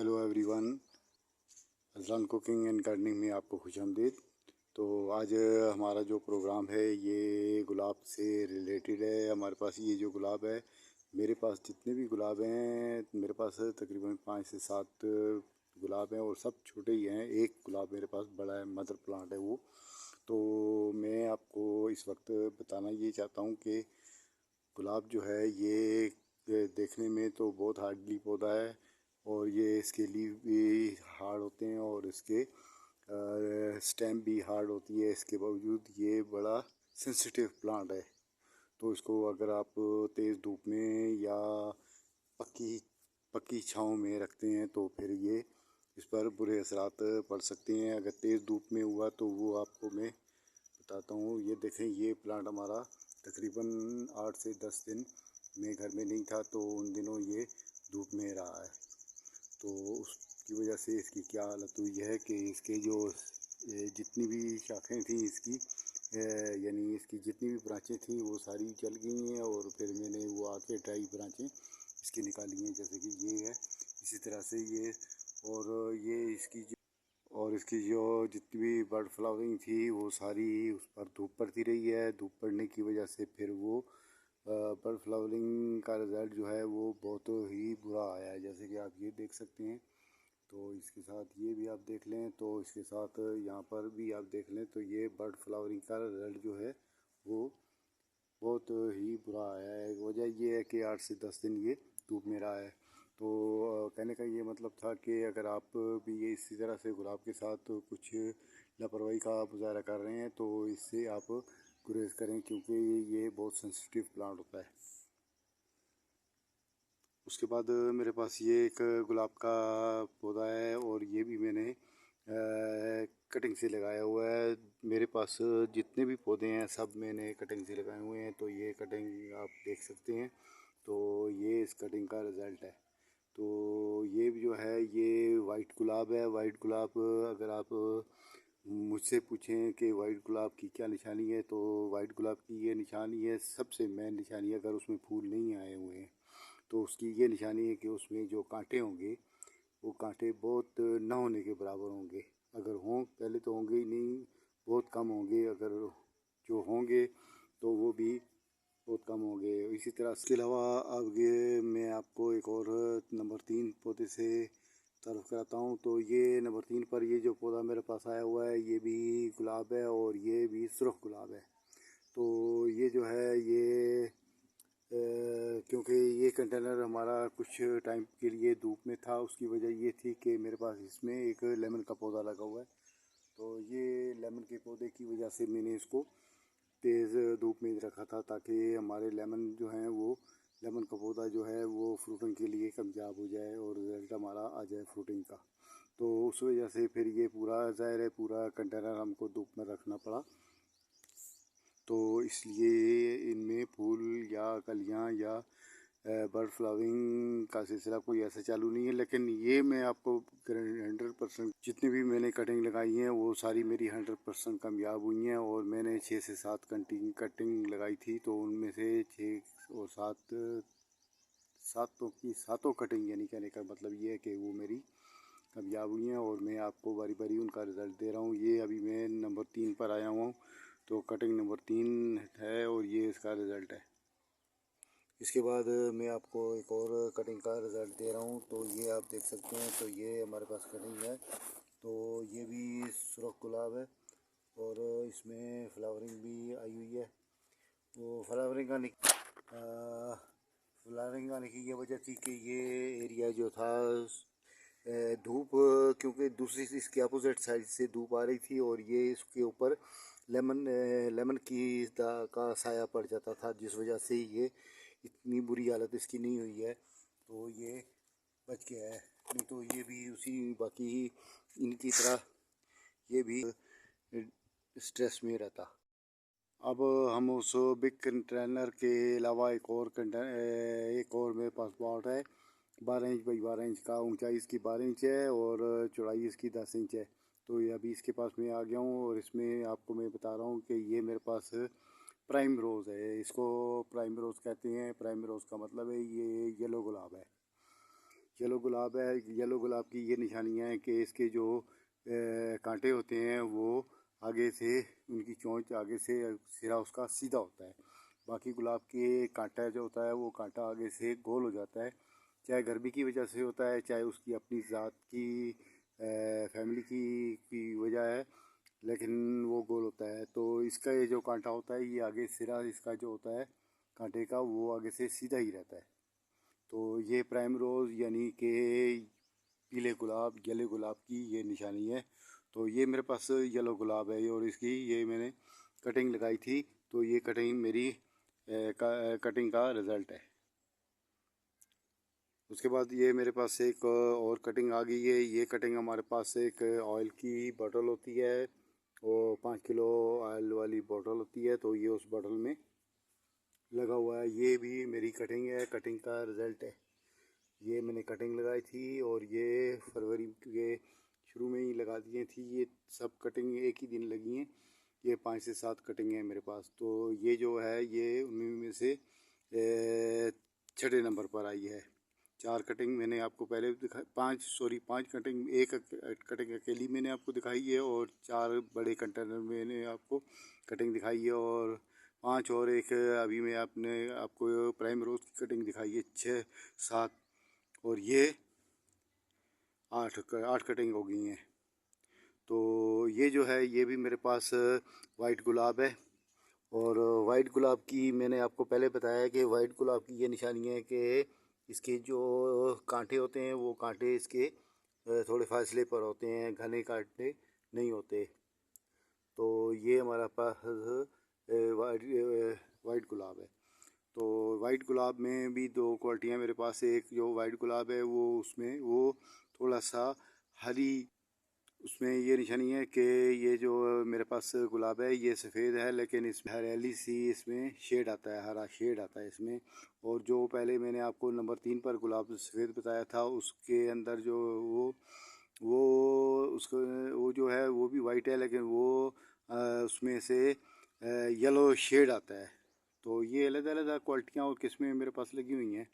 Hello everyone, Azlan cooking and gardening में आपको खुशामदीद। तो आज हमारा जो प्रोग्राम है ये गुलाब से रिलेटेड है। हमारे पास ये जो गुलाब है, मेरे पास जितने भी गुलाब हैं, मेरे पास तकरीबन 5 से 7 गुलाब हैं और सब छोटे ही हैं। एक गुलाब मेरे पास बड़ा है, मदर प्लांट है वो। तो मैं आपको इस वक्त बताना ये चाहता हूँ कि गुलाब जो है ये देखने में तो बहुत हार्डली पौधा है और ये इसके लीव भी हार्ड होते हैं और इसके स्टेम भी हार्ड होती है। इसके बावजूद ये बड़ा सेंसिटिव प्लांट है। तो इसको अगर आप तेज़ धूप में या पक्की पक्की छाँव में रखते हैं तो फिर ये इस पर बुरे असरात पड़ सकते हैं। अगर तेज़ धूप में हुआ तो वो आपको मैं बताता हूँ। ये देखें, ये प्लांट हमारा तकरीबन 8 से 10 दिन में घर में नहीं था, तो उन दिनों ये धूप में रहा है। तो उसकी वजह से इसकी क्या हालत हुई है कि इसके जो जितनी भी शाखें थी इसकी, यानी इसकी जितनी भी ब्रांचें थी वो सारी जल गई हैं और फिर मैंने वो आके ड्राई ब्रांचें इसकी निकाली हैं, जैसे कि ये है। इसी तरह से ये और इसकी जो जितनी भी बर्ड फ्लावरिंग थी वो सारी उस पर धूप पड़ती रही है। धूप पड़ने की वजह से फिर वो बर्ड फ्लावरिंग का रिज़ल्ट जो है वो बहुत ही बुरा आया है, जैसे कि आप ये देख सकते हैं। तो इसके साथ ये भी आप देख लें, तो इसके साथ यहाँ पर भी आप देख लें, तो ये बर्ड फ्लावरिंग का रिज़ल्ट जो है वो बहुत ही बुरा आया है। वजह ये है कि 8 से 10 दिन ये धूप में रहा है। तो कहने का ये मतलब था कि अगर आप भी ये इसी तरह से गुलाब के साथ कुछ लापरवाही का मुजाहरा कर रहे हैं तो इससे आप गुरेज करें, क्योंकि ये बहुत सेंसिटिव प्लांट होता है। उसके बाद मेरे पास ये एक गुलाब का पौधा है और ये भी मैंने कटिंग से लगाया हुआ है। मेरे पास जितने भी पौधे हैं सब मैंने कटिंग से लगाए हुए हैं। तो ये कटिंग आप देख सकते हैं। तो ये इस कटिंग का रिज़ल्ट है। तो ये भी जो है ये वाइट गुलाब है। वाइट गुलाब अगर आप मुझसे पूछें कि वाइट गुलाब की क्या निशानी है, तो वाइट गुलाब की ये निशानी है, सबसे मेन निशानी, अगर उसमें फूल नहीं आए हुए हैं तो उसकी ये निशानी है कि उसमें जो कांटे होंगे वो कांटे बहुत न होने के बराबर होंगे। अगर हों, पहले तो होंगे ही नहीं, बहुत कम होंगे। अगर जो होंगे तो वो भी बहुत कम होंगे। इसी तरह इसके अलावा अब ये मैं आपको एक और नंबर 3 पौधे से तारुफ कराता हूँ। तो ये नंबर 3 पर ये जो पौधा मेरे पास आया हुआ है ये भी गुलाब है और ये भी सुर्ख गुलाब है। तो ये जो है ये क्योंकि ये कंटेनर हमारा कुछ टाइम के लिए धूप में था, उसकी वजह ये थी कि मेरे पास इसमें एक लेमन का पौधा लगा हुआ है। तो ये लेमन के पौधे की वजह से मैंने इसको तेज़ धूप में रखा था, ताकि हमारे लेमन जो हैं वो लेमन का पौधा जो है वो फ्रूटिंग के लिए कामयाब हो जाए और रिजल्ट हमारा आ जाए फ्रूटिंग का। तो उस वजह से फिर ये पूरा ज़ाहिर है पूरा कंटेनर हमको धूप में रखना पड़ा। तो इसलिए इनमें फूल या कलियां या बर्ड फ्लावरिंग का सिलसिला कोई ऐसा चालू नहीं है। लेकिन ये मैं आपको 100% जितनी भी मैंने कटिंग लगाई हैं वो सारी मेरी 100% कामयाब हुई हैं। और मैंने 6 से 7 कटिंग लगाई थी, तो उनमें से 6 और 7 सातों की सातों कटिंग, यानी कहने का मतलब ये है कि वो मेरी कामयाब हुई हैं और मैं आपको बारी बारी उनका रिज़ल्ट दे रहा हूँ। ये अभी मैं नंबर 3 पर आया हुआ हूँ, तो कटिंग नंबर 3 है और ये इसका रिज़ल्ट है। इसके बाद मैं आपको एक और कटिंग का रिज़ल्ट दे रहा हूँ। तो ये आप देख सकते हैं, तो ये हमारे पास कटिंग है। तो ये भी सुर्ख गुलाब है और इसमें फ्लावरिंग भी आई हुई है। तो फ्लावरिंग आने की ये वजह थी कि ये एरिया जो था धूप, क्योंकि दूसरी इसके अपोजिट साइड से धूप आ रही थी और ये इसके ऊपर लेमन का साया पड़ जाता था, जिस वजह से ये इतनी बुरी हालत इसकी नहीं हुई है। तो ये बच गया है, नहीं तो ये भी उसी बाकी ही इनकी तरह ये भी स्ट्रेस में रहता। अब हम उस बिग कंटेनर के अलावा एक और मेरे पास पॉट है 12 इंच बाई 12 इंच का। ऊंचाई इसकी 12 इंच है और चौड़ाई इसकी 10 इंच है। तो ये अभी इसके पास मैं आ गया हूँ और इसमें आपको मैं बता रहा हूँ कि ये मेरे पास प्राइम रोज़ है। इसको प्राइम रोज़ कहते हैं। प्राइम रोज़ का मतलब है ये येलो गुलाब है। येलो गुलाब है। येलो गुलाब की ये निशानियाँ हैं कि इसके जो कांटे होते हैं वो आगे से, उनकी चोंच आगे से सिरा उसका सीधा होता है। बाकी गुलाब के कांटा जो होता है वो कांटा आगे से गोल हो जाता है, चाहे गर्मी की वजह से होता है, चाहे उसकी अपनी ज़ात की फैमिली की वजह है, लेकिन वो गोल होता है। तो इसका ये जो कांटा होता है, ये आगे सिरा इसका जो होता है कांटे का, वो आगे से सीधा ही रहता है। तो ये प्राइम रोज़ यानी कि पीले गुलाब, येलो गुलाब की ये निशानी है। तो ये मेरे पास येलो गुलाब है और इसकी ये मैंने कटिंग लगाई थी। तो ये कटिंग मेरी कटिंग का रिज़ल्ट है। उसके बाद ये मेरे पास एक और कटिंग आ गई है। ये कटिंग हमारे पास एक ऑयल की बोतल होती है, वो 5 किलो ऑयल वाली बोतल होती है। तो ये उस बोतल में लगा हुआ है। ये भी मेरी कटिंग है, कटिंग का रिज़ल्ट है। ये मैंने कटिंग लगाई थी और ये फरवरी के शुरू में ही लगा दिए थी। ये सब कटिंग एक ही दिन लगी हैं। ये 5 से 7 कटिंग है मेरे पास। तो ये जो है ये उन्हीं में से छठे नंबर पर आई है। 4 कटिंग मैंने आपको पहले दिखाई, 5 कटिंग, एक कटिंग अकेली मैंने आपको दिखाई है और 4 बड़े कंटेनर में मैंने आपको कटिंग दिखाई है, और 5 और एक अभी मैं आपको प्राइम रोज की कटिंग दिखाई है। 6, 7 और ये 8 कटिंग हो गई हैं। तो ये जो है ये भी मेरे पास वाइट गुलाब है। और वाइट गुलाब की मैंने आपको पहले बताया कि वाइट गुलाब की ये निशानी है कि इसके जो कांटे होते हैं वो कांटे इसके थोड़े फासले पर होते हैं, घने कांटे नहीं होते। तो ये हमारा पास वाइट वाइट गुलाब है। तो वाइट गुलाब में भी 2 क्वालिटियाँ मेरे पास है। एक जो वाइट गुलाब है वो उसमें वो थोड़ा सा हरी, उसमें ये निशानी है कि ये जो मेरे पास गुलाब है ये सफ़ेद है, लेकिन इसमें हरियाली सी, इसमें शेड आता है, हरा शेड आता है इसमें। और जो पहले मैंने आपको नंबर 3 पर गुलाब सफ़ेद बताया था, उसके अंदर जो वो उसको वो जो है वो भी वाइट है, लेकिन वो उसमें से येलो शेड आता है। तो ये अलग अलग क्वालिटियाँ और किस्में मेरे पास लगी हुई हैं।